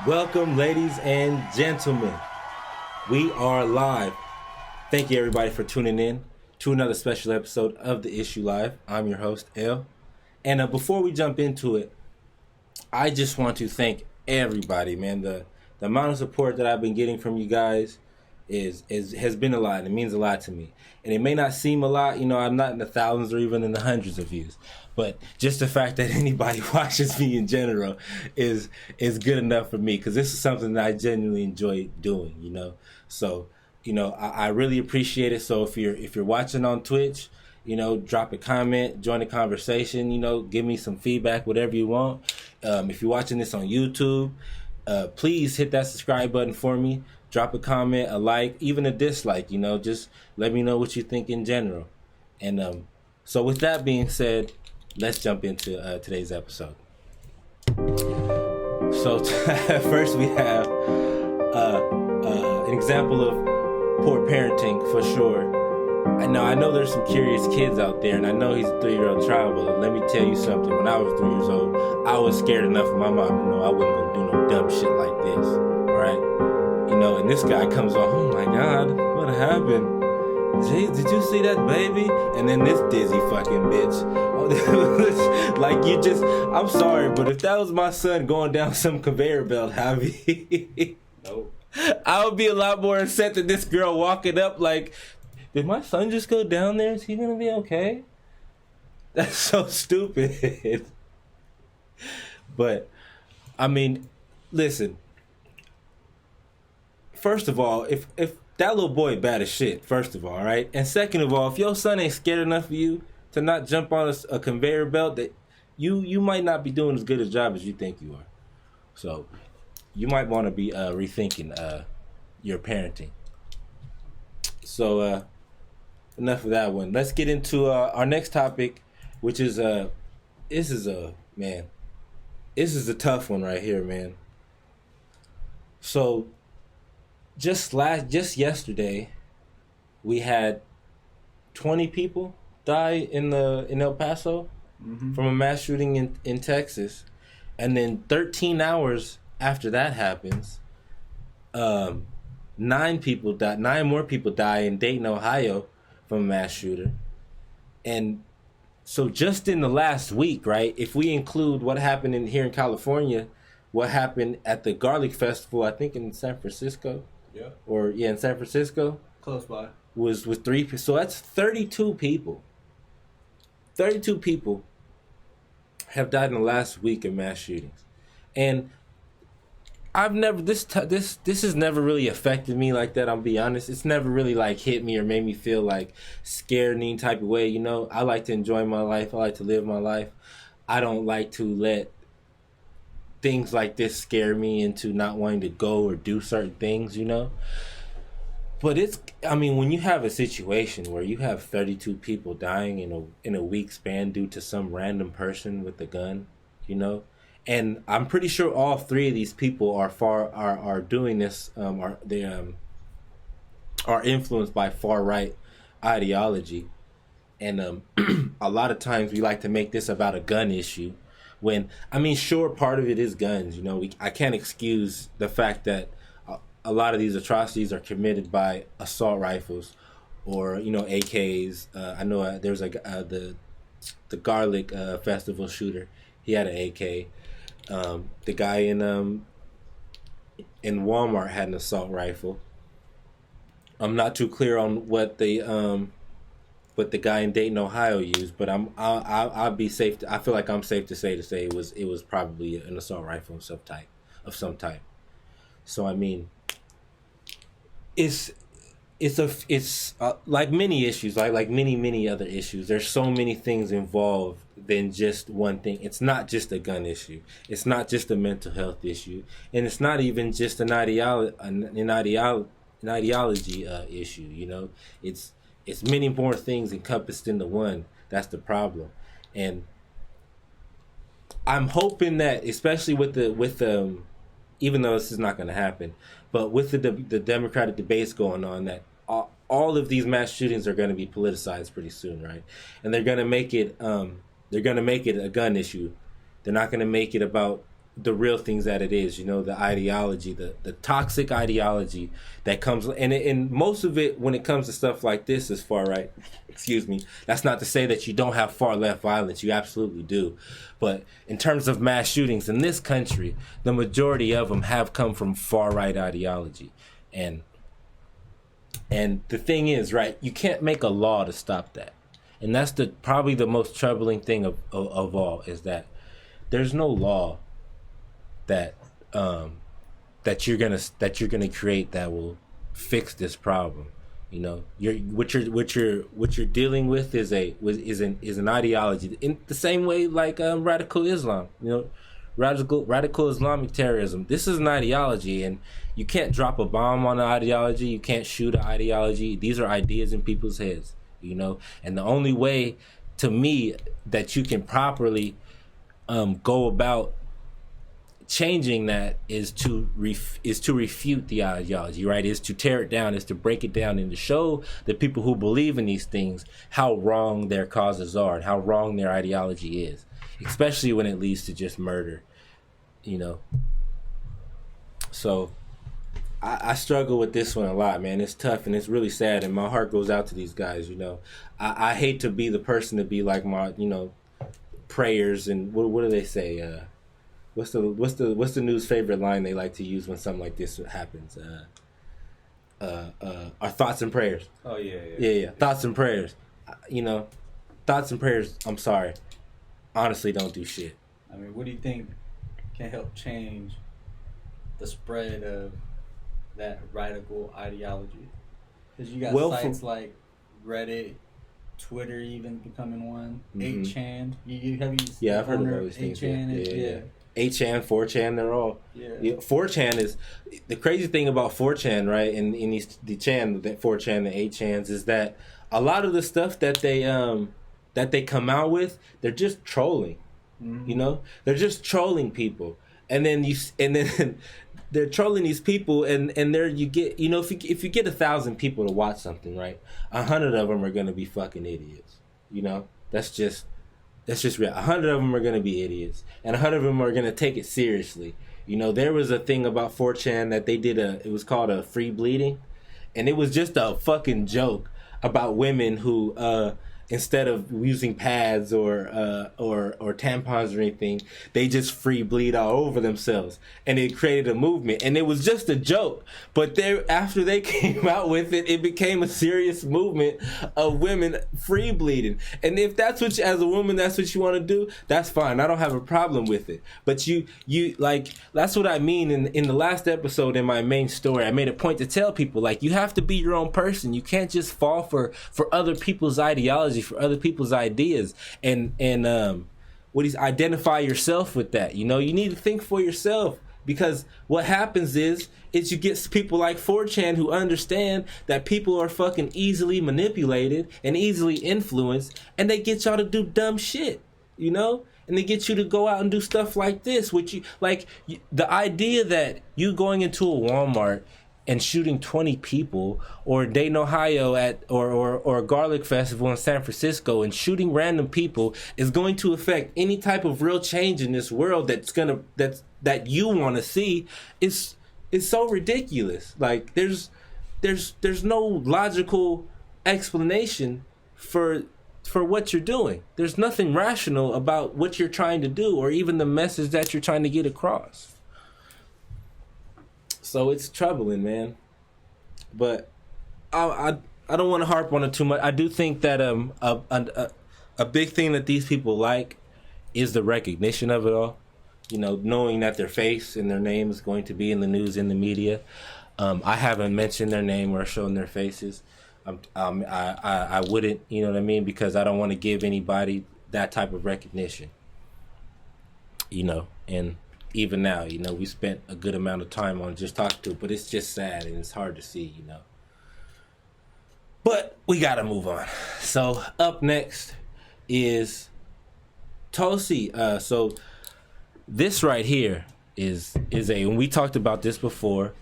Welcome, ladies and gentlemen. We are live. Thank you, everybody, for tuning in to another special episode of The Issue Live. I'm your host, L. And before we jump into it, I just want to thank everybody, man. The amount of support that I've been getting from you guys is has been a lot. It means a lot to me. And it may not seem a lot, I'm not in the thousands or even in the hundreds of views. But just the fact that anybody watches me in general is good enough for me, because this is something that I genuinely enjoy doing, So, I really appreciate it. So if you're watching on Twitch, drop a comment, join the conversation, give me some feedback, whatever you want. If you're watching this on YouTube, please hit that subscribe button for me. Drop a comment, a like, even a dislike, just let me know what you think in general. And so with that being said, let's jump into today's episode. So first we have an example of poor parenting for sure. I know there's some curious kids out there, and I know he's a 3-year-old child, but let me tell you something. When I was 3 years old, I was scared enough of my mom to know I wasn't going to do no dumb shit like this, right? And this guy comes on, oh my God, what happened? Jeez, did you see that baby? And then this dizzy fucking bitch. I'm sorry, but if that was my son going down some conveyor belt, Javi, Nope. I would be a lot more upset than this girl walking up like, did my son just go down there? Is he gonna be okay? That's so stupid. But, I mean, listen. First of all, if that little boy bad as shit, first of all, right? And second of all, if your son ain't scared enough of you to not jump on a conveyor belt, that you might not be doing as good a job as you think you are. So, you might want to be rethinking your parenting. So, enough of that one. Let's get into our next topic, which is this is a tough one right here, man. So just yesterday, we had 20 people die in El Paso from a mass shooting in Texas, and then 13 hours after that happens, 9 more people die in Dayton, Ohio, from a mass shooter. And so just in the last week, right, if we include what happened here in California, what happened at the Garlic Festival, I think in San Francisco, in San Francisco, Close by, was 3. So that's 32 people. 32 people have died in the last week of mass shootings, and I've never this has never really affected me like that. I'll be honest. It's never really like hit me or made me feel like scared in any type of way. I like to enjoy my life. I like to live my life. I don't like to let things like this scare me into not wanting to go or do certain things. But when you have a situation where you have 32 people dying in a week span due to some random person with a gun, and I'm pretty sure all 3 of these people are doing this. Are influenced by far right ideology, and a lot of times we like to make this about a gun issue. When sure, part of it is guns. I can't excuse the fact that a lot of these atrocities are committed by assault rifles, or AKs. I know there was the Garlic Festival shooter. He had an AK. The guy in Walmart had an assault rifle. I'm not too clear on what the guy in Dayton, Ohio used, but I'll be safe. I feel like I'm safe to say it was probably an assault rifle of some type. So it's like many issues, like many other issues. There's so many things involved than just one thing. It's not just a gun issue. It's not just a mental health issue, and it's not even just an ideology issue. It's many more things encompassed into one. That's the problem, and I'm hoping that, especially with even though this is not going to happen, but with the Democratic debates going on, that all of these mass shootings are going to be politicized pretty soon, right? And they're going to make it a gun issue. They're not going to make it about the real things that it is, the ideology, the toxic ideology that comes, and most of it when it comes to stuff like this is far right. Excuse me. That's not to say that you don't have far left violence. You absolutely do. But in terms of mass shootings in this country, the majority of them have come from far right ideology. And the thing is, right, you can't make a law to stop that. And that's probably the most troubling thing of all, is that there's no law that you're gonna create that will fix this problem. What you're dealing with is an ideology in the same way like radical Islam. Radical Islamic terrorism. This is an ideology, and you can't drop a bomb on an ideology. You can't shoot an ideology. These are ideas in people's heads. And the only way, to me, that you can properly go about changing that is to refute the ideology, right? Is to tear it down, is to break it down, and to show the people who believe in these things how wrong their causes are and how wrong their ideology is, especially when it leads to just murder. So I struggle with this one a lot, man. It's tough and it's really sad, and my heart goes out to these guys. I hate to be the person to be like my prayers and what do they say? What's the news favorite line they like to use when something like this happens? Our thoughts and prayers. Oh yeah. Thoughts and prayers. Thoughts and prayers. I'm sorry, honestly, don't do shit. I mean, what do you think can help change the spread of that radical ideology? Because you got sites like Reddit, Twitter even becoming one. Mm-hmm. 8chan. Have you Yeah, I've heard of those things. 8chan yeah. 8chan, 4chan, they're all. Yeah. 4chan is the crazy thing about 4chan, right? In the 4chan, the 8chans, is that a lot of the stuff that they come out with, they're just trolling. Mm-hmm. They're just trolling people, and then they're trolling these people, and there you get, if you get 1,000 people to watch something, right, 100 of them are gonna be fucking idiots. That's just real. 100 of them are gonna be idiots, and 100 of them are gonna take it seriously. There was a thing about 4chan that they did it was called a free bleeding, and it was just a fucking joke about women who instead of using pads or tampons or anything, they just free bleed all over themselves, and it created a movement. And it was just a joke, but after they came out with it, it became a serious movement of women free bleeding. And if that's as a woman, that's what you want to do, that's fine. I don't have a problem with it. But you like, that's what I mean. In the last episode, in my main story, I made a point to tell people, like, you have to be your own person. You can't just fall for other people's ideology, for other people's ideas, and identify yourself with that. You need to think for yourself, because what happens is you get people like 4chan who understand that people are fucking easily manipulated and easily influenced, and they get y'all to do dumb shit, and they get you to go out and do stuff like this, which the idea that you going into a Walmart and shooting 20 people, or Dayton, Ohio or a garlic festival in San Francisco and shooting random people is going to affect any type of real change in this world that you want to see is so ridiculous. Like, there's no logical explanation for what you're doing. There's nothing rational about what you're trying to do, or even the message that you're trying to get across. So it's troubling, man. But I don't want to harp on it too much. I do think that a big thing that these people like is the recognition of it all. Knowing that their face and their name is going to be in the news, in the media. I haven't mentioned their name or shown their faces. I wouldn't, you know what I mean, because I don't want to give anybody that type of recognition. And even now, we spent a good amount of time on just talking to it, but it's just sad and it's hard to see, But we gotta move on. So up next is Tulsi. So this right here is and we talked about this before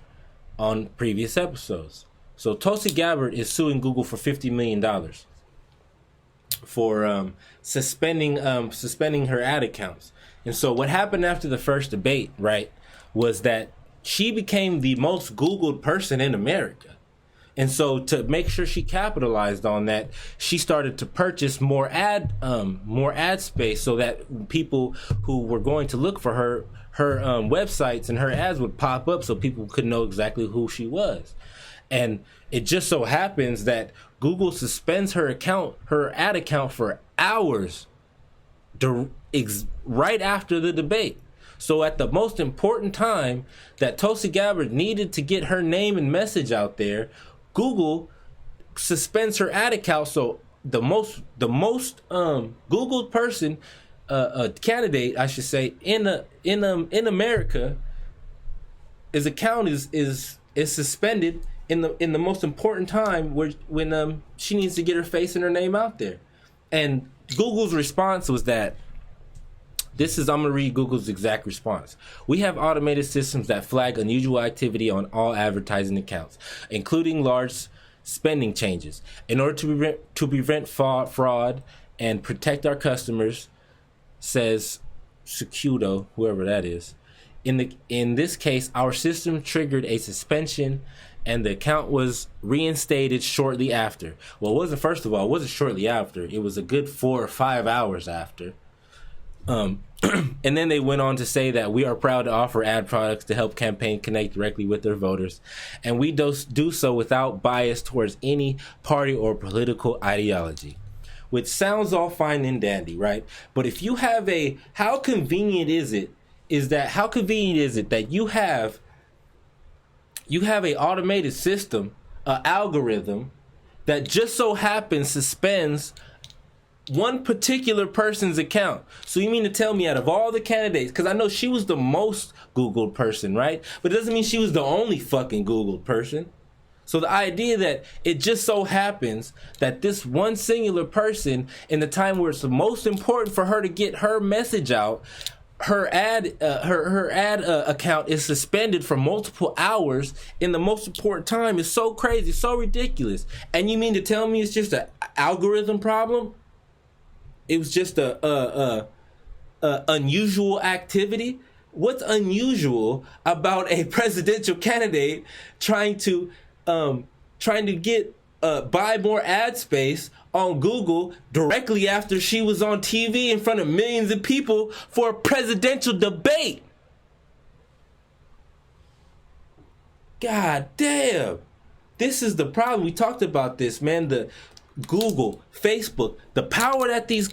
on previous episodes. So Tulsi Gabbard is suing Google for $50 million. suspending her ad accounts. And so what happened after the first debate, right, was that she became the most Googled person in America. And so to make sure she capitalized on that, she started to purchase more ad space so that people who were going to look for her websites and her ads would pop up so people could know exactly who she was. And it just so happens that Google suspends her ad account for hours right after the debate. So at the most important time that Tulsi Gabbard needed to get her name and message out there, Google suspends her ad account. So the most Googled person, a candidate, I should say, in America, his account is suspended in the most important time when she needs to get her face and her name out there. And Google's response was that I'm going to read Google's exact response. We have automated systems that flag unusual activity on all advertising accounts, including large spending changes. In order to prevent fraud and protect our customers, says Secudo, whoever that is. In this case, our system triggered a suspension and the account was reinstated shortly after. Well, it wasn't shortly after. It was a good 4 or 5 hours after. And then they went on to say that we are proud to offer ad products to help campaign connect directly with their voters, and we do so without bias towards any party or political ideology, which sounds all fine and dandy, right? But if you have how convenient is it that you have an automated system, an algorithm that just so happens suspends one particular person's account. So you mean to tell me out of all the candidates, because I know she was the most Googled person, right? But it doesn't mean she was the only fucking Googled person. So the idea that it just so happens that this one singular person, in the time where it's the most important for her to get her message out, her ad account is suspended for multiple hours in the most important time is so crazy, so ridiculous. And you mean to tell me it's just an algorithm problem? It was just a unusual activity. What's unusual about a presidential candidate trying to get buy more ad space on Google directly after she was on TV in front of millions of people for a presidential debate? God damn. This is the problem. We talked about this, man. The Google, Facebook, the power that these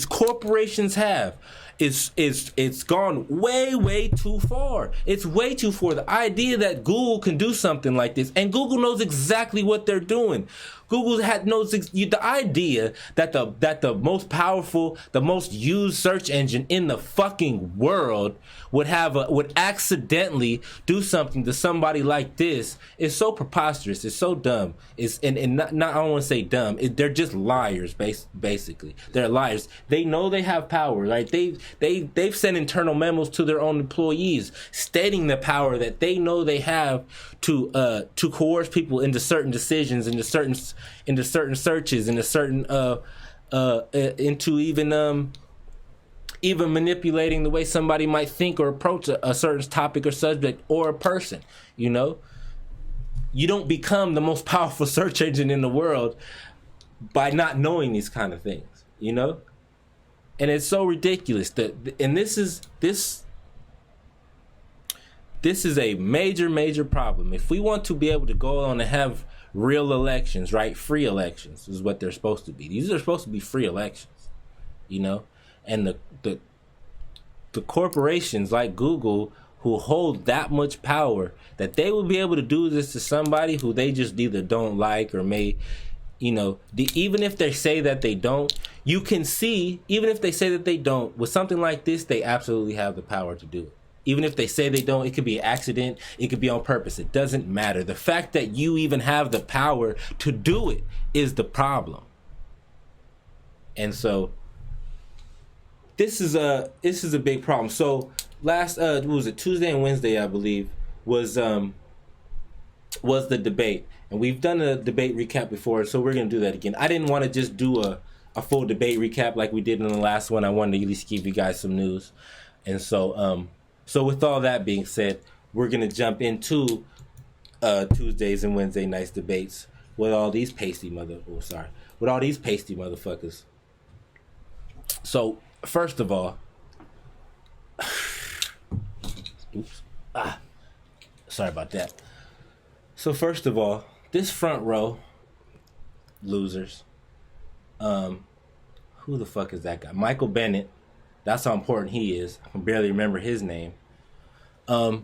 corporations have it's gone way too far. It's way too far. The idea that Google can do something like this, and Google knows exactly what they're doing. Google knows the idea that the most powerful, the most used search engine in the fucking world would accidentally do something to somebody like this is so preposterous. It's so dumb. I don't want to say dumb. They're just liars. Basically, they're liars. They know they have power. Right? They've sent internal memos to their own employees stating the power that they know they have to coerce people into certain decisions, into certain searches, into certain into even manipulating the way somebody might think or approach a certain topic or subject or a person. You know, you don't become the most powerful search engine in the world by not knowing these kind of things. You know, and it's so ridiculous and this is a major problem. If we want to be able to go on and have real elections, right? Free elections is what they're supposed to be. These are supposed to be free elections, you know? And the corporations like Google who hold that much power that they will be able to do this to somebody who they just either don't like or may, you know, even if they say that they don't, you can see, even if they say that they don't, with something like this, they absolutely have the power to do it. Even if they say they don't, it could be an accident, it could be on purpose. It doesn't matter. The fact that you even have the power to do it is the problem. And so this is a big problem. So last what was it, Tuesday and Wednesday, I believe, was the debate. And we've done a debate recap before, so we're gonna do that again. I didn't want to just do a full debate recap like we did in the last one. I wanted to at least give you guys some news. And so with all that being said, we're going to jump into Tuesdays and Wednesday nights debates with all these pasty motherfuckers. So, first of all, sorry about that. So first of all, this front row, losers. Who the fuck is that guy? Michael Bennett. That's how important he is. I can barely remember his name. And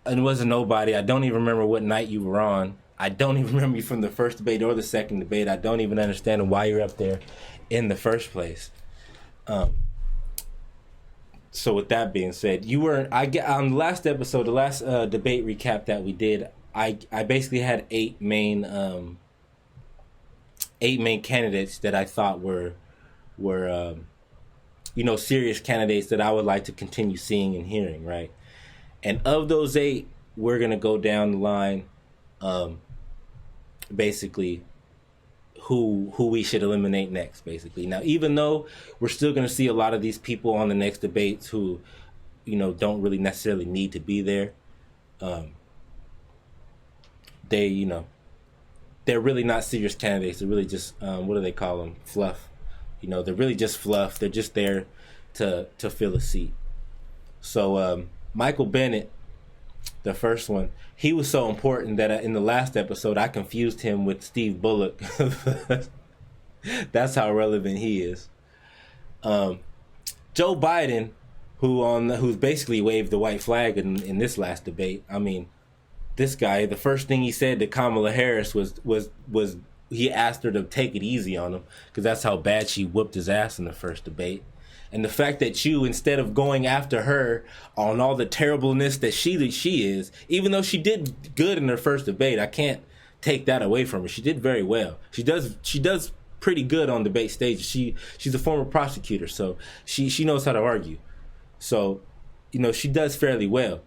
it wasn't nobody. I don't even remember what night you were on. I don't even remember you from the first debate or the second debate. I don't even understand why you're up there in the first place. So with that being said, you were on the last episode, the last debate recap that we did. I basically had eight main candidates that I thought were serious candidates that I would like to continue seeing and hearing, right? And of those eight, we're gonna go down the line, basically who we should eliminate next, basically. Now, even though we're still going to see a lot of these people on the next debates who, don't really necessarily need to be there, they're really not serious candidates. They're really just, what do they call them? Fluff. They're really just fluff. They're just there to fill a seat. So, Michael Bennett, the first one, he was so important that in the last episode I confused him with Steve Bullock. That's how relevant he is. Joe Biden, who's basically waved the white flag in this last debate. I mean, this guy, the first thing he said to Kamala Harris was he asked her to take it easy on him because that's how bad she whooped his ass in the first debate. And the fact that you, instead of going after her on all the terribleness that she is, even though she did good in her first debate, I can't take that away from her. She did very well. She does pretty good on debate stages. She's a former prosecutor, so she knows how to argue. So, she does fairly well.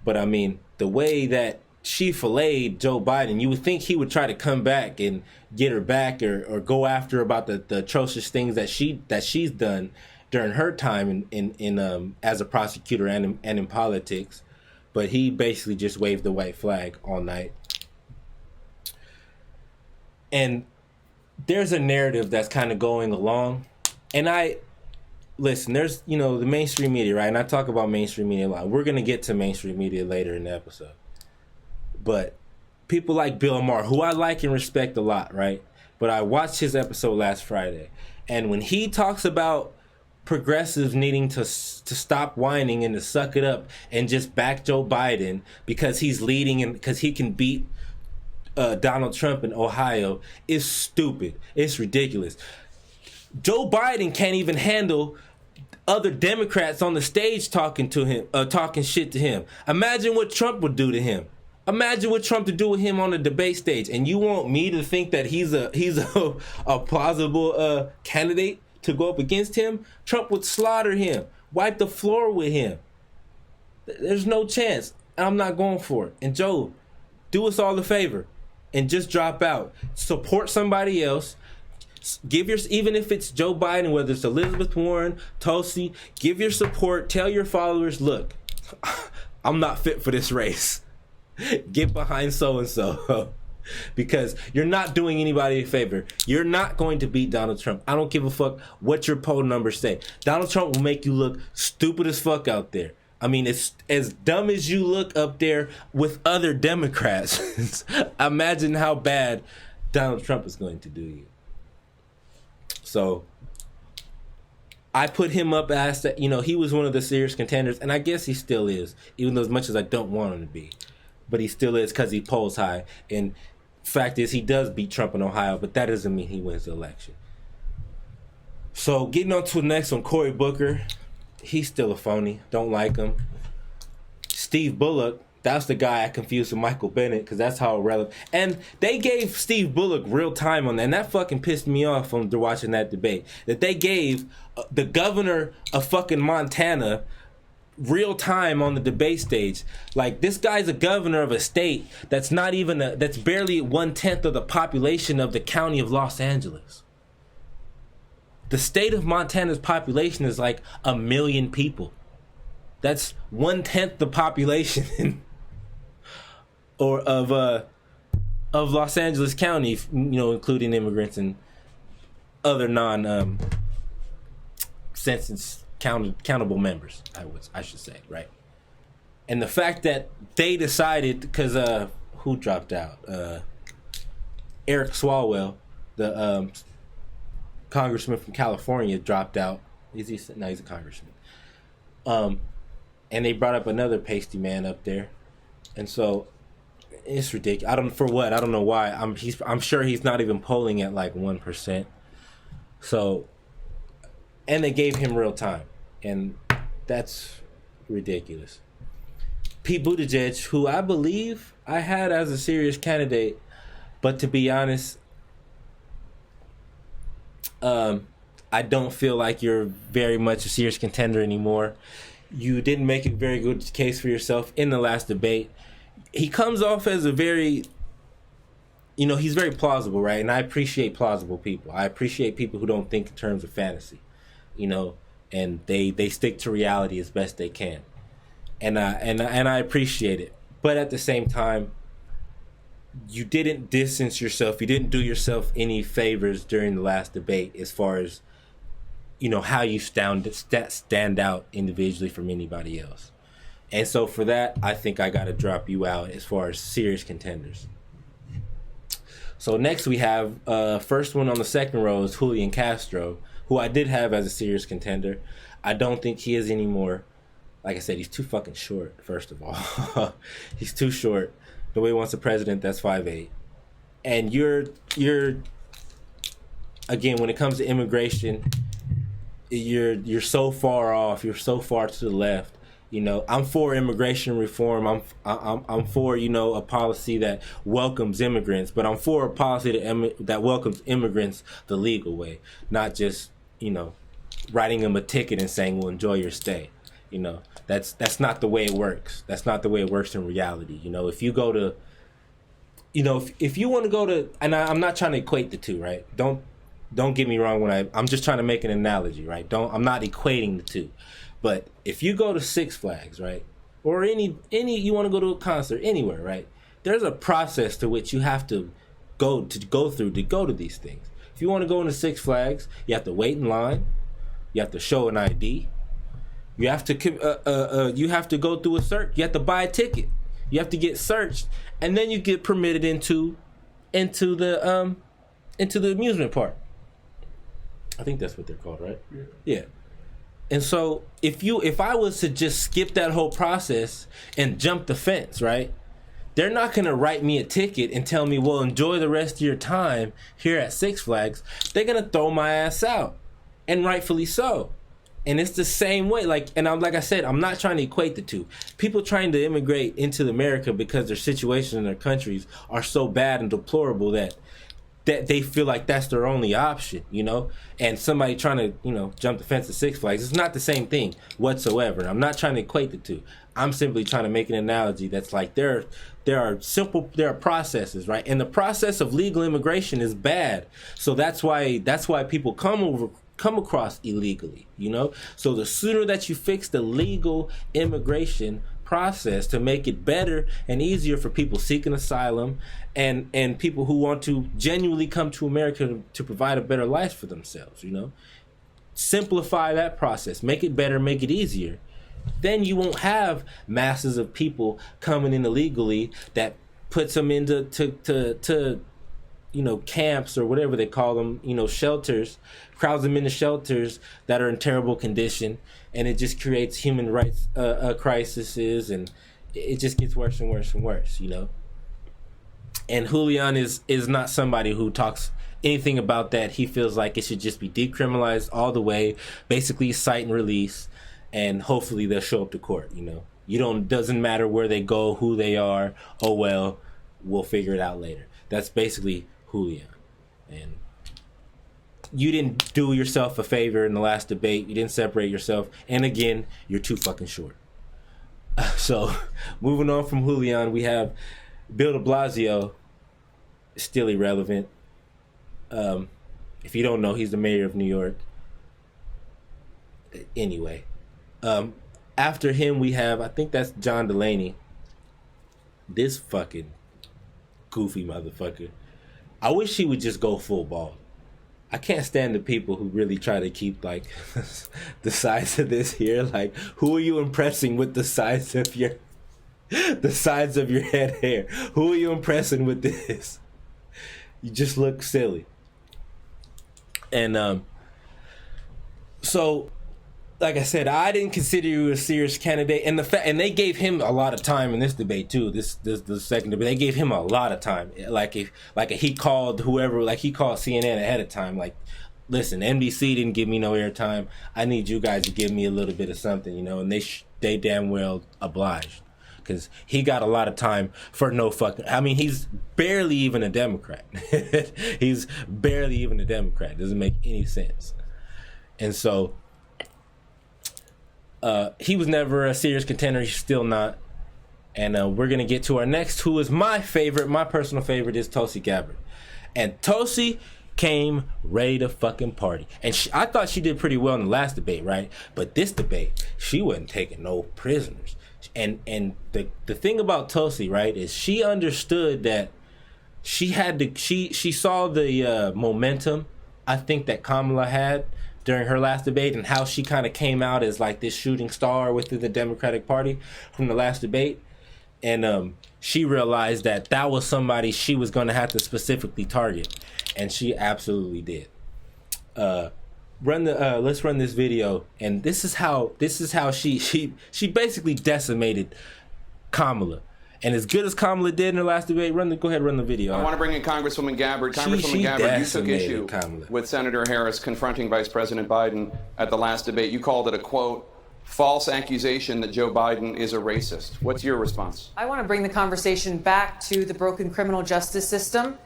But I mean, the way that she filleted Joe Biden, you would think he would try to come back and get her back or go after her about the atrocious things that she's done during her time in as a prosecutor and in politics, but he basically just waved the white flag all night. And there's a narrative that's kind of going along, and there's the mainstream media, right? And I talk about mainstream media a lot. We're gonna get to mainstream media later in the episode, but people like Bill Maher, who I like and respect a lot, right? But I watched his episode last Friday, and when he talks about progressives needing to stop whining and to suck it up and just back Joe Biden because he's leading and because he can beat Donald Trump in Ohio is stupid. It's ridiculous. Joe Biden can't even handle other Democrats on the stage talking to him, talking shit to him. Imagine what Trump would do to him. Imagine what Trump would do with him on the debate stage. And you want me to think that he's a plausible candidate to go up against him? Trump would slaughter him, wipe the floor with him. There's no chance. I'm not going for it. And Joe, do us all a favor and just drop out. Support somebody else. Even if it's Joe Biden, whether it's Elizabeth Warren, Tulsi, give your support. Tell your followers, look, I'm not fit for this race. Get behind so-and-so. Because you're not doing anybody a favor. You're not going to beat Donald Trump. I don't give a fuck what your poll numbers say. Donald Trump will make you look stupid as fuck out there. I mean, it's as dumb as you look up there with other Democrats. Imagine how bad Donald Trump is going to do you. So I put him up as that, he was one of the serious contenders, and I guess he still is, even though as much as I don't want him to be. But he still is because he polls high. And fact is, he does beat Trump in Ohio, but that doesn't mean he wins the election. So getting on to the next one, Cory Booker. He's still a phony. Don't like him. Steve Bullock. That's the guy I confused with Michael Bennett because that's how irrelevant. And they gave Steve Bullock real time on that. And that fucking pissed me off when watching that debate. That they gave the governor of fucking Montana real time on the debate stage. Like, this guy's a governor of a state that's not even that's barely 1/10 of the population of the county of Los Angeles. The state of Montana's population is like 1 million people. That's 1/10 the population or of Los Angeles County, including immigrants and other non census countable members. I should say, right? And the fact that they decided, because who dropped out? Eric Swalwell, the congressman from California, dropped out. No, he's a congressman. And they brought up another pasty man up there, and so it's ridiculous. I don't know why. I'm sure he's not even polling at like 1%. So, and they gave him real time, and that's ridiculous. Pete Buttigieg, who I believe I had as a serious candidate, but to be honest, I don't feel like you're very much a serious contender anymore. You didn't make a very good case for yourself in the last debate. He comes off as a very, he's very plausible, right? And I appreciate plausible people. I appreciate people who don't think in terms of fantasy, and they stick to reality as best they can. And I appreciate it. But at the same time, you didn't distance yourself. You didn't do yourself any favors during the last debate as far as, how you stand out individually from anybody else. And so for that, I think I got to drop you out as far as serious contenders. So next we have, first one on the second row is Julian Castro, who I did have as a serious contender. I don't think he is anymore. Like I said, he's too fucking short, first of all. He's too short. The way he wants a president, that's 5'8". And you're again, when it comes to immigration, you're so far off. You're so far to the left. I'm for immigration reform. I'm for a policy that welcomes immigrants, but I'm for a policy that welcomes immigrants the legal way, not just writing them a ticket and saying, "Well, enjoy your stay." That's not the way it works. That's not the way it works in reality. If you go to, if you want to go to, and I'm not trying to equate the two, right? Don't get me wrong when I'm just trying to make an analogy, right? I'm not equating the two. But if you go to Six Flags, right, or any you want to go to a concert anywhere, right, there's a process to which you have to go through to go to these things. If you want to go into Six Flags, you have to wait in line. You have to show an ID. You have to go through a search. You have to buy a ticket. You have to get searched, and then you get permitted into the amusement park. I think that's what they're called, right? Yeah. And so if I was to just skip that whole process and jump the fence, right? They're not going to write me a ticket and tell me, well, enjoy the rest of your time here at Six Flags. They're going to throw my ass out, and rightfully so. And it's the same way. Like I said, I'm not trying to equate the two. People trying to immigrate into America because their situation in their countries are so bad and deplorable that they feel like that's their only option, and somebody trying to, jump the fence at Six Flags, it's not the same thing whatsoever. I'm not trying to equate the two. I'm simply trying to make an analogy that's like there are processes, right? And the process of legal immigration is bad. So that's why people come across illegally, So the sooner that you fix the legal immigration process to make it better and easier for people seeking asylum and people who want to genuinely come to America to provide a better life for themselves, simplify that process, make it better, make it easier. Then you won't have masses of people coming in illegally that puts them into camps or whatever they call them, shelters, crowds them into shelters that are in terrible condition, and it just creates human rights crises, and it just gets worse and worse and worse, And Julian is not somebody who talks anything about that. He feels like it should just be decriminalized all the way, basically cite and release, and hopefully they'll show up to court, Doesn't matter where they go, who they are, oh well, we'll figure it out later. That's basically Julian. And you didn't do yourself a favor in the last debate. You didn't separate yourself. And again, you're too fucking short. So, moving on from Julian, we have Bill de Blasio, still irrelevant. If you don't know, he's the mayor of New York. Anyway, after him we have, I think that's John Delaney. This fucking goofy motherfucker. I wish he would just go full ball. I can't stand the people who really try to keep like the size of this here. Like, who are you impressing with the size of your head hair? Who are you impressing with this? You just look silly. And so, like I said, I didn't consider you a serious candidate, and and they gave him a lot of time in this debate too. This the second debate, they gave him a lot of time. He called whoever, like he called CNN ahead of time. Like, listen, NBC didn't give me no airtime. I need you guys to give me a little bit of something, you know. And they damn well obliged, because he got a lot of time for no fucking. I mean, he's barely even a Democrat. He's barely even a Democrat. Doesn't make any sense. And so. He was never a serious contender. He's still not. And we're going to get to our next, who is my favorite. My personal favorite is Tulsi Gabbard. And Tulsi came ready to fucking party. And I thought she did pretty well in the last debate, right? But this debate, she wasn't taking no prisoners. And the thing about Tulsi, right, is she understood that she had to, she saw the momentum, I think, that Kamala had during her last debate, and how she kind of came out as like this shooting star within the Democratic Party from the last debate. And she realized that was somebody she was going to have to specifically target, and she absolutely did. Let's run this video, and this is how she basically decimated Kamala. And as good as Kamala did in her last debate, go ahead, run the video. I want to bring in Congresswoman Gabbard. Congresswoman Gabbard, you took issue with Senator Harris confronting Vice President Biden at the last debate. You called it a, quote, false accusation that Joe Biden is a racist. What's your response? I want to bring the conversation back to the broken criminal justice system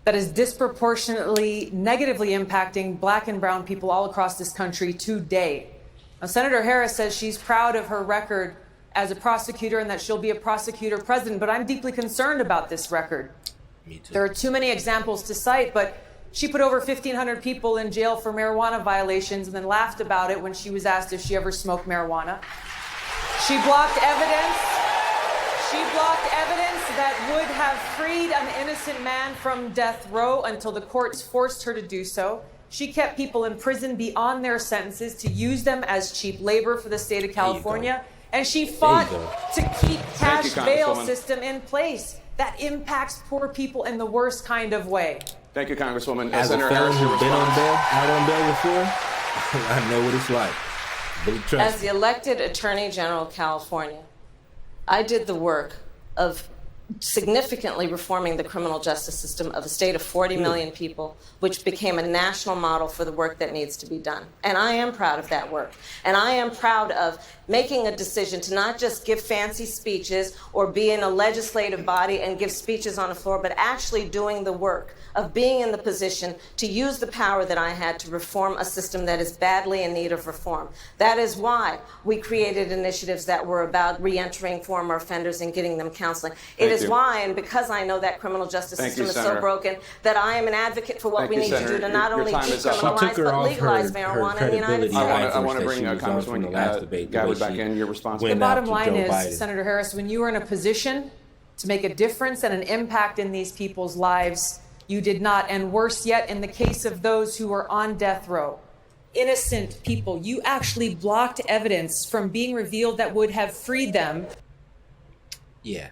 that is disproportionately negatively impacting black and brown people all across this country today. Now, Senator Harris says she's proud of her record as a prosecutor and that she'll be a prosecutor president, but I'm deeply concerned about this record. Me too. There are too many examples to cite, but she put over 1,500 people in jail for marijuana violations and then laughed about it when she was asked if she ever smoked marijuana. She blocked evidence. She blocked evidence that would have freed an innocent man from death row until the courts forced her to do so. She kept people in prison beyond their sentences to use them as cheap labor for the state of California. And she fought to keep cash bail system in place that impacts poor people in the worst kind of way. Thank you, Congresswoman. As a felon who's been on bail, out on bail before, I know what it's like. As the elected Attorney General of California, I did the work of significantly reforming the criminal justice system of a state of 40 million people, which became a national model for the work that needs to be done. And I am proud of that work. And I am proud of making a decision to not just give fancy speeches or be in a legislative body and give speeches on the floor, but actually doing the work of being in the position to use the power that I had to reform a system that is badly in need of reform. That is why we created initiatives that were about reentering former offenders and getting them counseling. It is why, and because I know that criminal justice system is so broken, that I am an advocate for what we need to do to not only decriminalize but legalize marijuana in the United States. I want to bring Congresswoman Gabbard back in. Your response. The bottom line is, Senator Harris, when you are in a position to make a difference and an impact in these people's lives, you did not. And worse yet, in the case of those who are on death row, innocent people, you actually blocked evidence from being revealed that would have freed them. Yeah.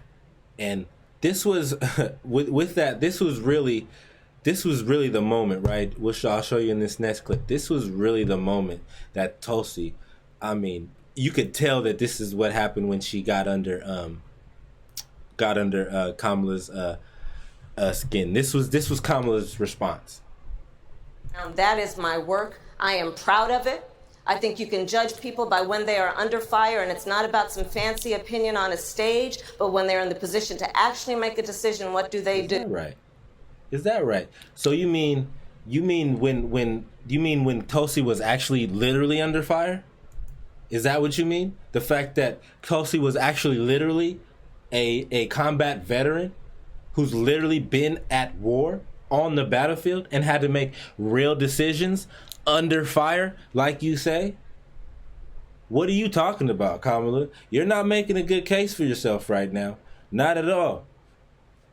And this was, with that, this was really the moment, right? Which I'll show you in this next clip. This was really the moment that Tulsi, I mean, you could tell that this is what happened when she got under Kamala's skin. This was Kamala's response. That is my work. I am proud of it. I think you can judge people by when they are under fire, and it's not about some fancy opinion on a stage, but when they're in the position to actually make a decision, what do they do? Is that right? So you mean when Tulsi was actually literally under fire? Is that what you mean? The fact that Tulsi was actually literally a combat veteran who's literally been at war on the battlefield and had to make real decisions under fire, like you say? What are you talking about, Kamala? You're not making a good case for yourself right now. Not at all.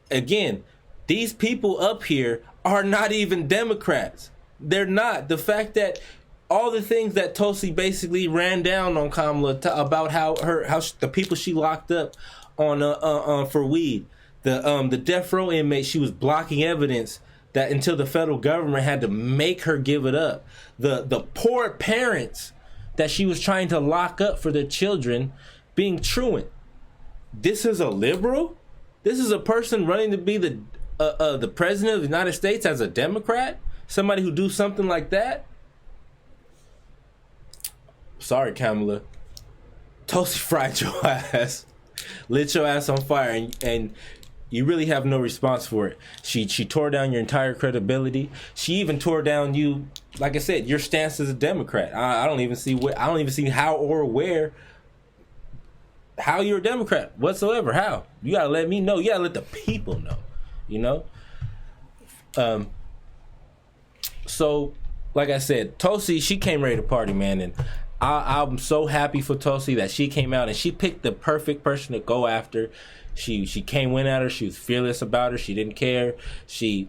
Again, these people up here are not even Democrats. They're not. The fact that all the things that Tulsi basically ran down on Kamala about how the people she locked up on for weed, the death row inmate, she was blocking evidence that until the federal government had to make her give it up. The poor parents that she was trying to lock up for their children being truant. This is a liberal? This is a person running to be the president of the United States as a Democrat? Somebody who do something like that? Sorry, Kamala. Tulsi fried your ass. Lit your ass on fire, and you really have no response for it. She tore down your entire credibility. She even tore down you, like I said, your stance as a Democrat. I don't even see how or where how you're a Democrat whatsoever. How? You gotta let me know. You gotta let the people know. You know? So, like I said, Tulsi, she came ready to party, man, and I'm so happy for Tulsi that she came out and she picked the perfect person to go after. She went at her. She was fearless about her. She didn't care. She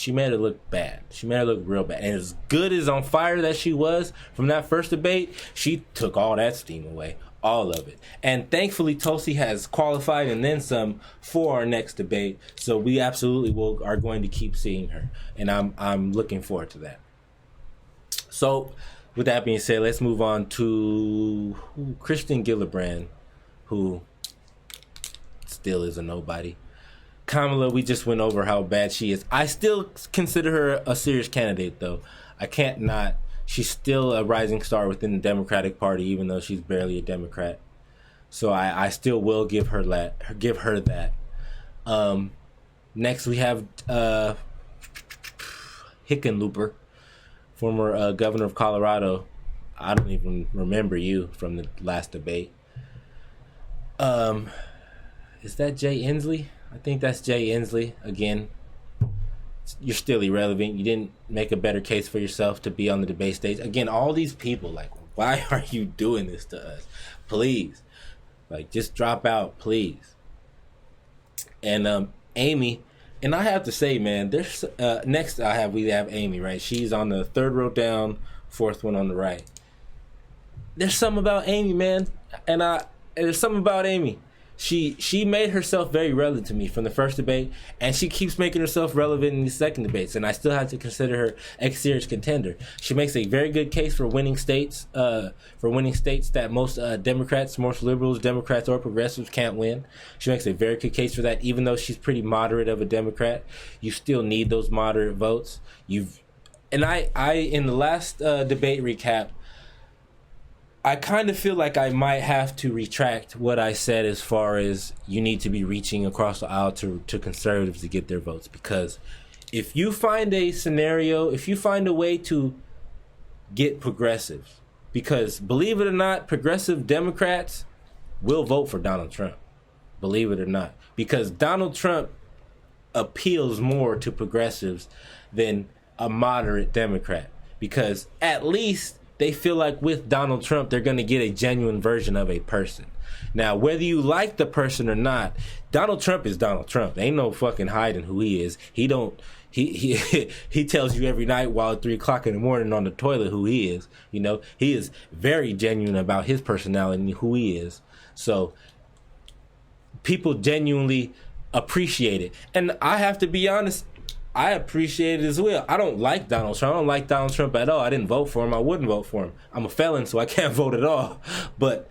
made her look bad. She made her look real bad. And as good as on fire that she was from that first debate, she took all that steam away. All of it. And thankfully, Tulsi has qualified and then some for our next debate. So we absolutely are going to keep seeing her. And I'm looking forward to that. So with that being said, let's move on to Kristen Gillibrand, who still is a nobody. Kamala, we just went over how bad she is. I still consider her a serious candidate, though. I can't not. She's still a rising star within the Democratic Party, even though she's barely a Democrat. So I still will give her that. Next, we have Hickenlooper, former governor of Colorado. I don't even remember you from the last debate. Is that Jay Inslee? I think that's Jay Inslee. Again, you're still irrelevant. You didn't make a better case for yourself to be on the debate stage. Again, all these people, like, why are you doing this to us? Please. Like, just drop out, please. And Amy, and I have to say, man, there's next we have Amy, right? She's on the third row down, fourth one on the right. There's something about Amy, man. And there's something about Amy. She made herself very relevant to me from the first debate, and she keeps making herself relevant in the second debates, and I still have to consider her a serious contender. She makes a very good case for winning states that most Democrats, most liberals, Democrats, or progressives can't win. She makes a very good case for that, even though she's pretty moderate of a Democrat. You still need those moderate votes. I in the last debate recap, I kind of feel like I might have to retract what I said as far as you need to be reaching across the aisle to conservatives to get their votes. Because if you find a scenario, if you find a way to get progressives, because believe it or not, progressive Democrats will vote for Donald Trump. Believe it or not. Because Donald Trump appeals more to progressives than a moderate Democrat. Because at least they feel like with Donald Trump, they're going to get a genuine version of a person. Now, whether you like the person or not, Donald Trump is Donald Trump. There ain't no fucking hiding who he is. He tells you every night while at 3 o'clock in the morning on the toilet who he is. You know, he is very genuine about his personality and who he is. So people genuinely appreciate it. And I have to be honest, I appreciate it as well. I don't like Donald Trump. I don't like Donald Trump at all. I didn't vote for him. I wouldn't vote for him. I'm a felon, so I can't vote at all. But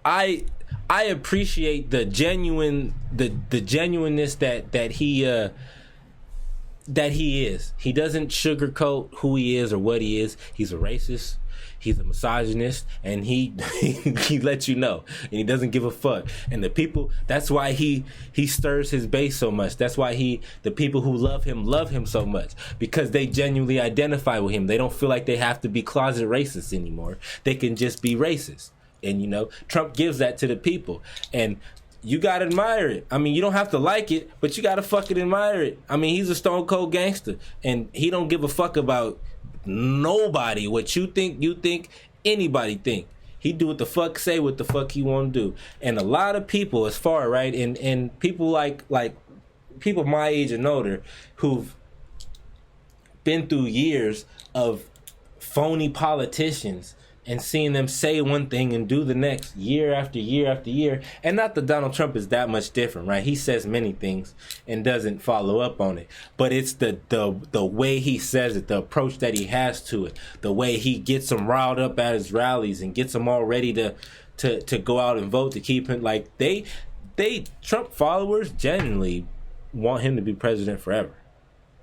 I appreciate the genuineness that he is. He doesn't sugarcoat who he is or what he is. He's a racist. He's a misogynist, and he lets you know, and he doesn't give a fuck. And the people, that's why he stirs his base so much. That's why the people who love him so much, because they genuinely identify with him. They don't feel like they have to be closet racists anymore. They can just be racist. And, you know, Trump gives that to the people. And you gotta admire it. I mean, you don't have to like it, but you gotta fucking admire it. I mean, he's a stone cold gangster, and he don't give a fuck about nobody. What you think, anybody think. He do what the fuck, say what the fuck he want to do. And a lot of people, as far, right, and people like people my age and older who've been through years of phony politicians and seeing them say one thing and do the next year after year after year. And not that Donald Trump is that much different, right? He says many things and doesn't follow up on it. But it's the way he says it, the approach that he has to it, the way he gets them riled up at his rallies and gets them all ready to go out and vote to keep him. Like, they Trump followers genuinely want him to be president forever.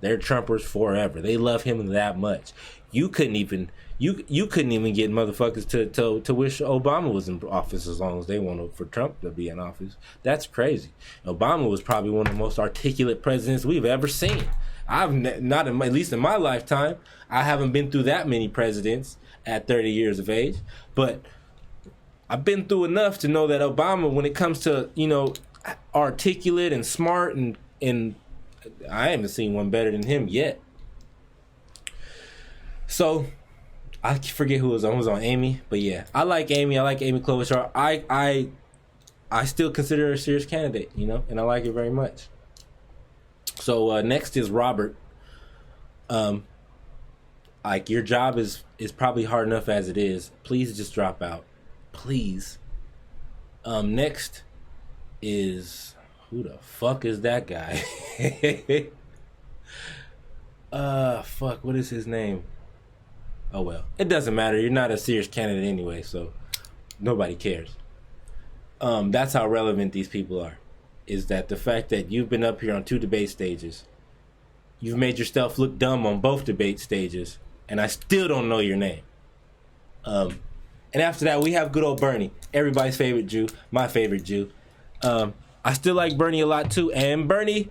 They're Trumpers forever. They love him that much. You couldn't even get motherfuckers to wish Obama was in office as long as they wanted for Trump to be in office. That's crazy. Obama was probably one of the most articulate presidents we've ever seen. I've not, at least in my lifetime, I haven't been through that many presidents at 30 years of age, but I've been through enough to know that Obama, when it comes to, articulate and smart and I haven't seen one better than him yet. So I forget who was on. It was on Amy, but yeah, I like Amy. I like Amy Klobuchar. I still consider her a serious candidate, and I like it very much. So next is Robert. Like, your job is probably hard enough as it is. Please just drop out, please. Next is, who the fuck is that guy? Fuck, what is his name? Oh well, it doesn't matter. You're not a serious candidate anyway, so nobody cares. That's how relevant these people are. Is that the fact that you've been up here on 2 debate stages, you've made yourself look dumb on both debate stages, and I still don't know your name. And after that, we have good old Bernie, everybody's favorite Jew, my favorite Jew. I still like Bernie a lot too, and Bernie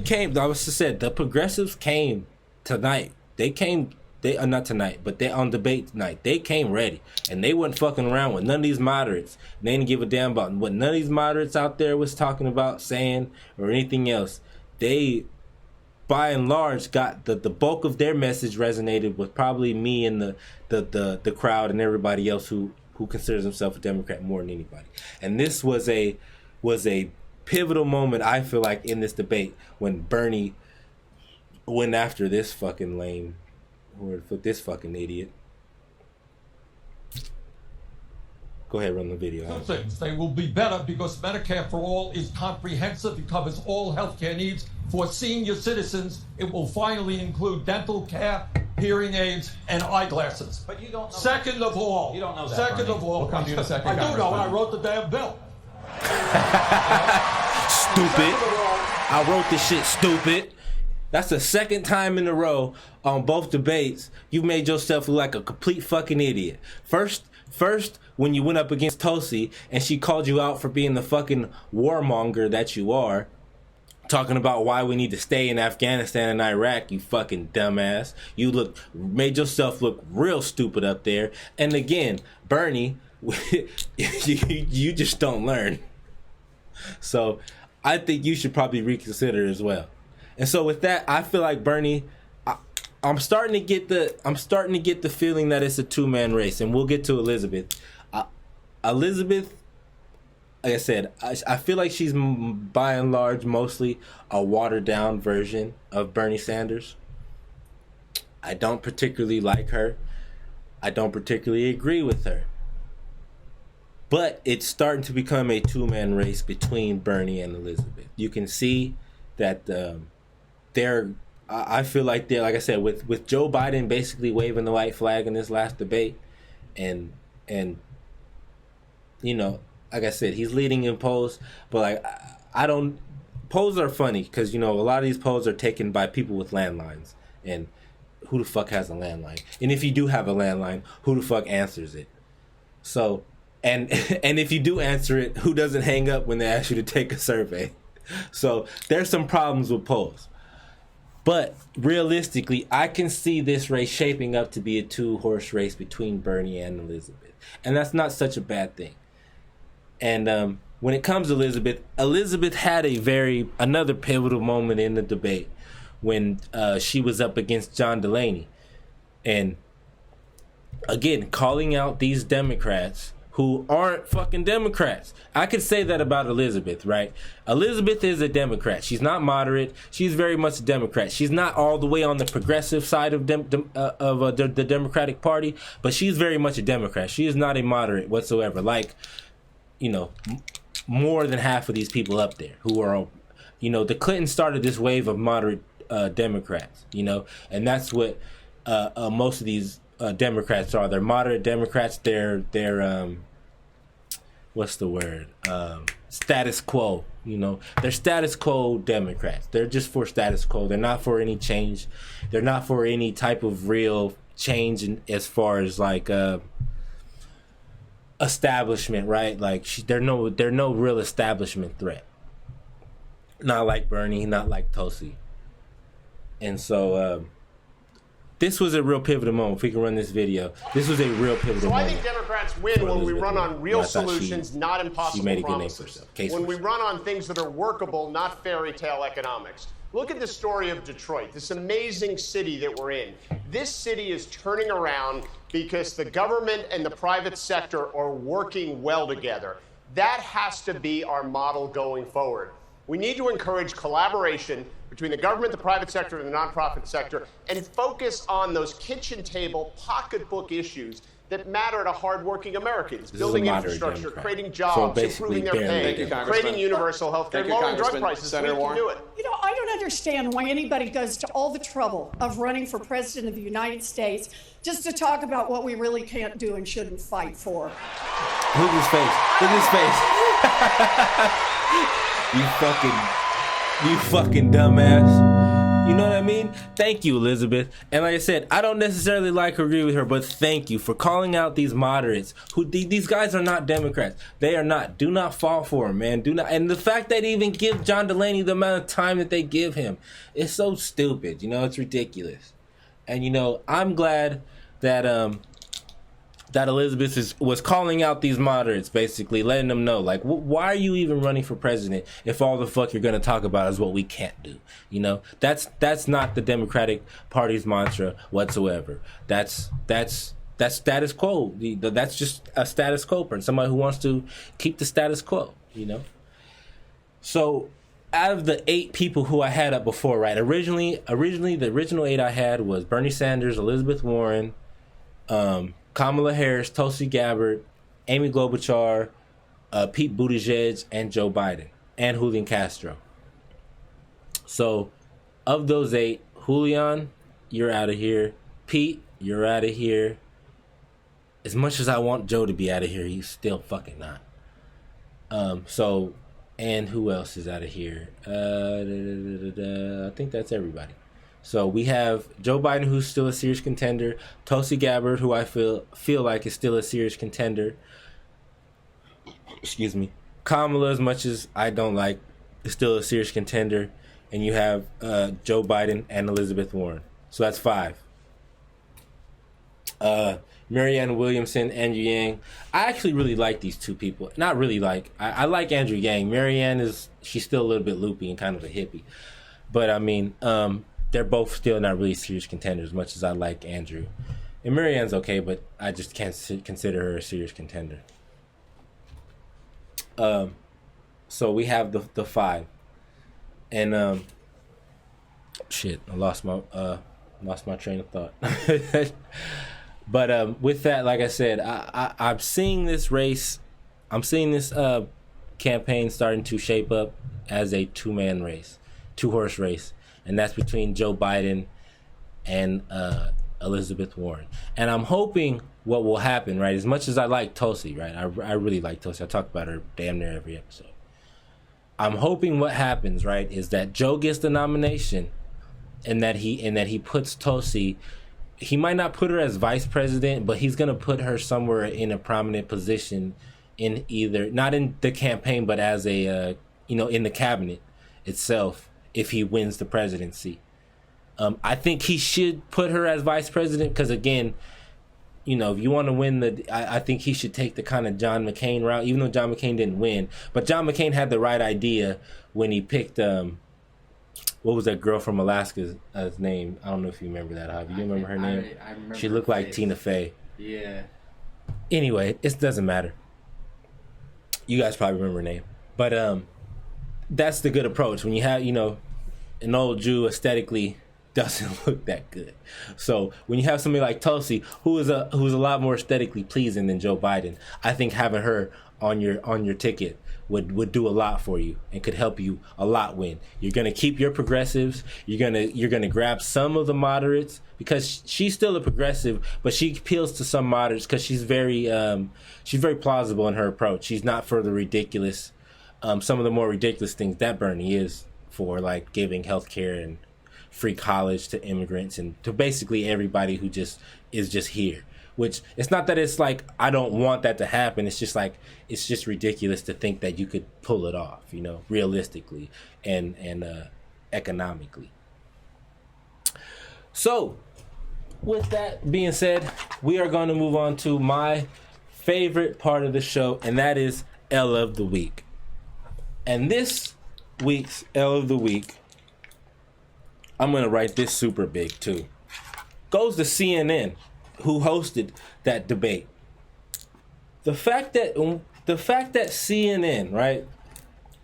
came. I was just said the progressives came tonight. They came. They not tonight, but they on debate night. They came ready, and they wasn't fucking around with none of these moderates. They didn't give a damn about what none of these moderates out there was talking about, saying, or anything else. They, by and large, got the bulk of their message resonated with probably me and the crowd and everybody else who considers himself a Democrat more than anybody. And this was a pivotal moment, I feel like, in this debate when Bernie went after this fucking lame, or for this fucking idiot. Go ahead, run the video. Two things. They will be better because Medicare for All is comprehensive. It covers all healthcare needs for senior citizens. It will finally include dental care, hearing aids, and eyeglasses. But you don't know. Second of all. You don't know that, Second Bernie. of all. We'll come to you in a second. I do know, and I wrote the damn bill. Stupid. I wrote this shit, stupid. That's the second time in a row on both debates you've made yourself look like a complete fucking idiot. First, when you went up against Tulsi and she called you out for being the fucking warmonger that you are, talking about why we need to stay in Afghanistan and Iraq, you fucking dumbass. You made yourself look real stupid up there. And again, Bernie, you just don't learn. So I think you should probably reconsider as well. And so with that, I feel like Bernie, I'm starting to get the feeling that it's a 2-man race, and we'll get to Elizabeth. Elizabeth, like I said, I feel like she's by and large mostly a watered down version of Bernie Sanders. I don't particularly like her. I don't particularly agree with her. But it's starting to become a 2-man race between Bernie and Elizabeth. You can see that I feel like they're, like I said, with Joe Biden basically waving the white flag in this last debate, and like I said, he's leading in polls, but like I don't, polls are funny because a lot of these polls are taken by people with landlines, and who the fuck has a landline? And if you do have a landline, who the fuck answers it? So, and if you do answer it, who doesn't hang up when they ask you to take a survey? So there's some problems with polls. But realistically, I can see this race shaping up to be a 2-horse race between Bernie and Elizabeth. And that's not such a bad thing. And when it comes to Elizabeth had another pivotal moment in the debate when she was up against John Delaney. And again, calling out these Democrats who aren't fucking Democrats. I could say that about Elizabeth, right? Elizabeth is a Democrat. She's not moderate. She's very much a Democrat. She's not all the way on the progressive side of the Democratic Party, but she's very much a Democrat. She is not a moderate whatsoever. Like, you know, more than half of these people up there who are, you know, the Clintons started this wave of moderate Democrats, you know, and that's what most of these Democrats are. They're moderate Democrats. They're what's the word? Status quo. You know, they're status quo Democrats. They're just for status quo. They're not for any change. They're not for any type of real change as far as like establishment, right? Like they're no real establishment threat. Not like Bernie. Not like Tulsi. And so. This was a real pivotal moment. If we can run this video, this was a real pivotal moment. So I think Democrats win when we run on real solutions, not impossible promises. When we run on things that are workable, not fairy tale economics. Look at the story of Detroit, this amazing city that we're in. This city is turning around because the government and the private sector are working well together. That has to be our model going forward. We need to encourage collaboration between the government, the private sector, and the nonprofit sector, and focus on those kitchen table, pocketbook issues that matter to hardworking Americans. Building infrastructure, creating jobs, improving their pay, creating universal health care, lowering drug prices. We can do it. You know, I don't understand why anybody goes to all the trouble of running for president of the United States just to talk about what we really can't do and shouldn't fight for. Look at his face. Look at his face. You fucking dumbass. You know what I mean? Thank you, Elizabeth. And like I said, I don't necessarily like or agree with her, but thank you for calling out these moderates. Who these guys are not Democrats. They are not. Do not fall for them, man. Do not. And the fact that they even give John Delaney the amount of time that they give him is so stupid. You know, it's ridiculous. And you know, I'm glad that that Elizabeth was calling out these moderates, basically letting them know, like, why are you even running for president if all the fuck you're going to talk about is what we can't do? You know, that's not the Democratic Party's mantra whatsoever. That's status quo. That's just a status quo person, somebody who wants to keep the status quo, you know? So out of the 8 people who I had up before, right, originally the original 8 I had was Bernie Sanders, Elizabeth Warren, Kamala Harris, Tulsi Gabbard, Amy Klobuchar, Pete Buttigieg, and Joe Biden, and Julian Castro. So, of those 8, Julian, you're out of here. Pete, you're out of here. As much as I want Joe to be out of here, he's still fucking not. So, and who else is out of here? I think that's everybody. So we have Joe Biden, who's still a serious contender. Tulsi Gabbard, who I feel like is still a serious contender. Excuse me. Kamala, as much as I don't like, is still a serious contender. And you have Joe Biden and Elizabeth Warren. So that's 5. Marianne Williamson, Andrew Yang. I actually really like these 2 people. Not really like. I like Andrew Yang. Marianne she's still a little bit loopy and kind of a hippie. But I mean, they're both still not really serious contenders, as much as I like Andrew. And Marianne's okay, but I just can't consider her a serious contender. So we have the 5. And shit, I lost my train of thought. But with that, like I said, I'm seeing this race. I'm seeing this campaign starting to shape up as a 2-man race, 2-horse race. And that's between Joe Biden and Elizabeth Warren. And I'm hoping what will happen, right, as much as I like Tulsi, right, I really like Tulsi. I talk about her damn near every episode. I'm hoping what happens, right, is that Joe gets the nomination and that he puts Tulsi. He might not put her as vice president, but he's going to put her somewhere in a prominent position in either, not in the campaign, but as a, in the cabinet itself, if he wins the presidency. I think he should put her as vice president because, again, if you want to win I think he should take the kind of John McCain route, even though John McCain didn't win. But John McCain had the right idea when he picked, what was that girl from Alaska's name? I don't know if you remember that, Javi. You remember her name? I remember she looked like Tina Fey. Yeah. Anyway, it doesn't matter. You guys probably remember her name. But that's the good approach. When you have, an old Jew aesthetically doesn't look that good. So when you have somebody like Tulsi, who's a lot more aesthetically pleasing than Joe Biden, I think having her on your ticket would do a lot for you and could help you a lot win. You're gonna keep your progressives. You're gonna grab some of the moderates because she's still a progressive, but she appeals to some moderates because she's very plausible in her approach. She's not for the ridiculous, some of the more ridiculous things that Bernie is for, like giving health care and free college to immigrants and to basically everybody who is just here. Which it's not that it's like I don't want that to happen. It's just like it's just ridiculous to think that you could pull it off, realistically and economically. So, with that being said, we are going to move on to my favorite part of the show, and that is L of the Week. And this week's L of the Week, I'm going to write this super big too, goes to CNN, who hosted that debate. The fact that CNN, right?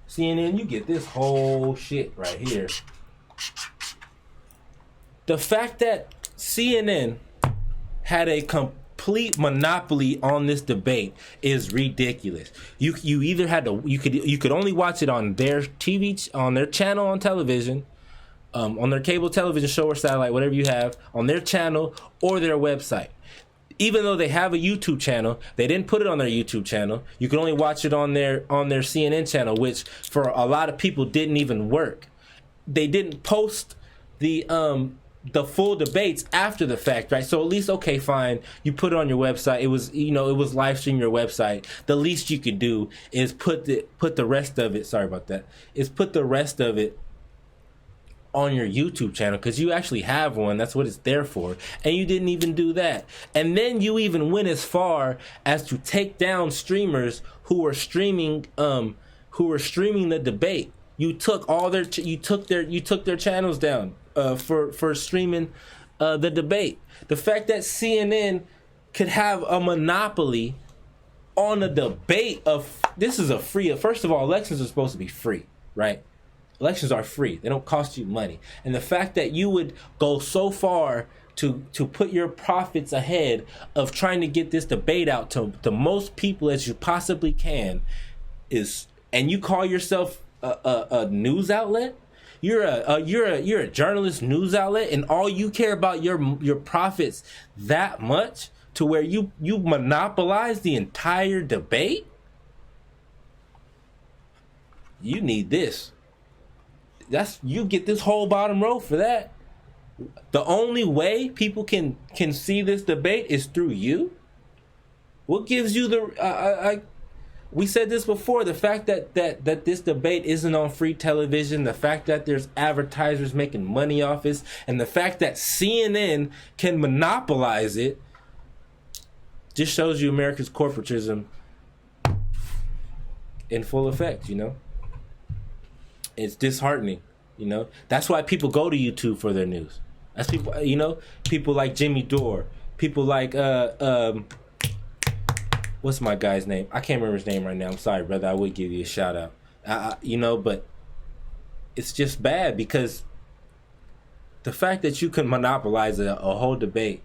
CNN, you get this whole shit right here. The fact that CNN had a complete monopoly on this debate is ridiculous. You either had to you could only watch it on their TV, on their channel on television, on their cable television show or satellite, whatever you have, on their channel or their website. Even though they have a YouTube channel, they didn't put it on their YouTube channel. You can only watch it on their CNN channel, which for a lot of people didn't even work. They didn't post the full debates after the fact, right? So at least, okay, fine, you put it on your website. It was, it was live stream your website. The least you could do is put the rest of it. Sorry about that. Is put the rest of it on your YouTube channel, because you actually have one. That's what it's there for. And you didn't even do that. And then you even went as far as to take down streamers who were streaming the debate. You took their channels down for streaming the debate. The fact that CNN could have a monopoly on a debate this is a free. First of all, elections are supposed to be free, right? Elections are free. They don't cost you money. And the fact that you would go so far to put your profits ahead of trying to get this debate out to the most people as you possibly can and you call yourself a news outlet? You're a journalist news outlet, and all you care about your profits that much to where you monopolize the entire debate? You need this. You get this whole bottom row for that. The only way people can see this debate is through you. What gives you the we said this before, the fact that this debate isn't on free television, the fact that there's advertisers making money off it, and the fact that CNN can monopolize it just shows you America's corporatism in full effect, It's disheartening, That's why people go to YouTube for their news. That's people like Jimmy Dore, people like what's my guy's name? I can't remember his name right now. I'm sorry, brother. I would give you a shout out. But it's just bad because the fact that you can monopolize a whole debate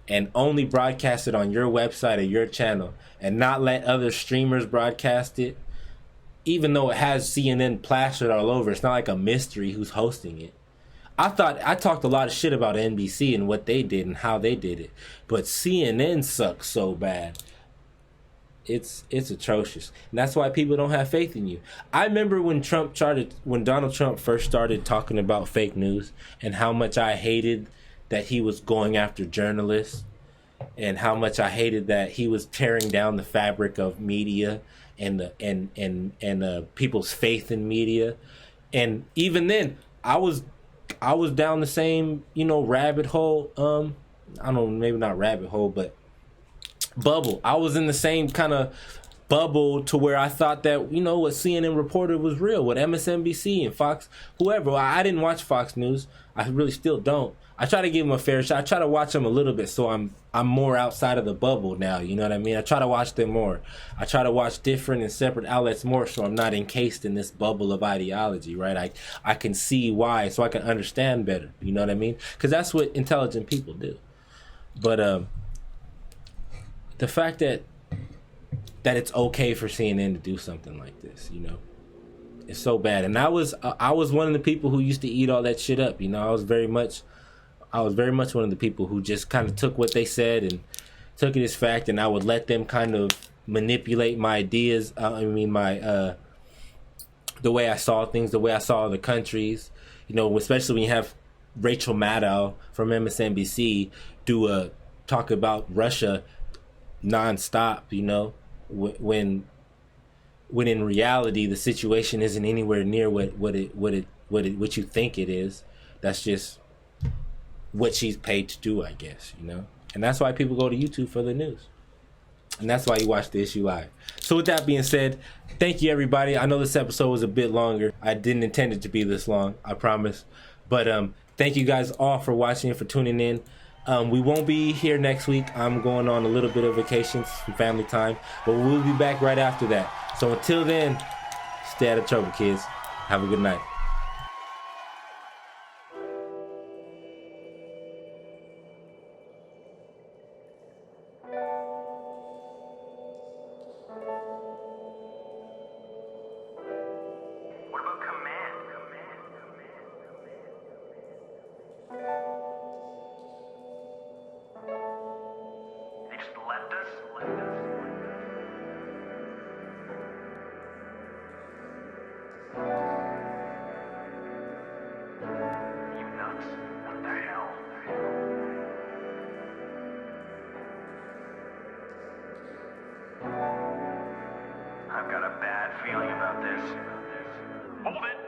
and only broadcast it on your website or your channel and not let other streamers broadcast it, even though it has CNN plastered all over, it's not like a mystery who's hosting it. I talked a lot of shit about NBC and what they did and how they did it, but CNN sucks so bad. It's atrocious, and that's why people don't have faith in you. I remember when Donald Trump first started talking about fake news and how much I hated that he was going after journalists, and how much I hated that he was tearing down the fabric of media and people's faith in media. And even then, I was down the same rabbit hole. I don't know, maybe not rabbit hole, but bubble. I was in the same kind of bubble to where I thought that, you know, what CNN reported was real, what MSNBC and Fox, whoever. I didn't watch Fox News. I really still don't. I try to give them a fair shot. I try to watch them a little bit, so I'm more outside of the bubble now. You know what I mean? I try to watch them more. I try to watch different and separate outlets more, so I'm not encased in this bubble of ideology, right? I can see why, so I can understand better. You know what I mean? Because that's what intelligent people do. But the fact that it's okay for CNN to do something like this, you know, it's so bad. And I was one of the people who used to eat all that shit up. You know, I was very much one of the people who just kind of took what they said and took it as fact, and I would let them kind of manipulate my ideas. The way I saw things, the way I saw the countries. You know, especially when you have Rachel Maddow from MSNBC do a talk about Russia nonstop. You know, when in reality the situation isn't anywhere near what you think it is. That's just what she's paid to do, I guess, you know? And that's why people go to YouTube for the news. And that's why you watch The Issue Live. So with that being said, thank you, everybody. I know this episode was a bit longer. I didn't intend it to be this long, I promise. But thank you guys all for watching and for tuning in. We won't be here next week. I'm going on a little bit of vacation, some family time. But we'll be back right after that. So until then, stay out of trouble, kids. Have a good night. I've got a bad feeling about this. Hold it!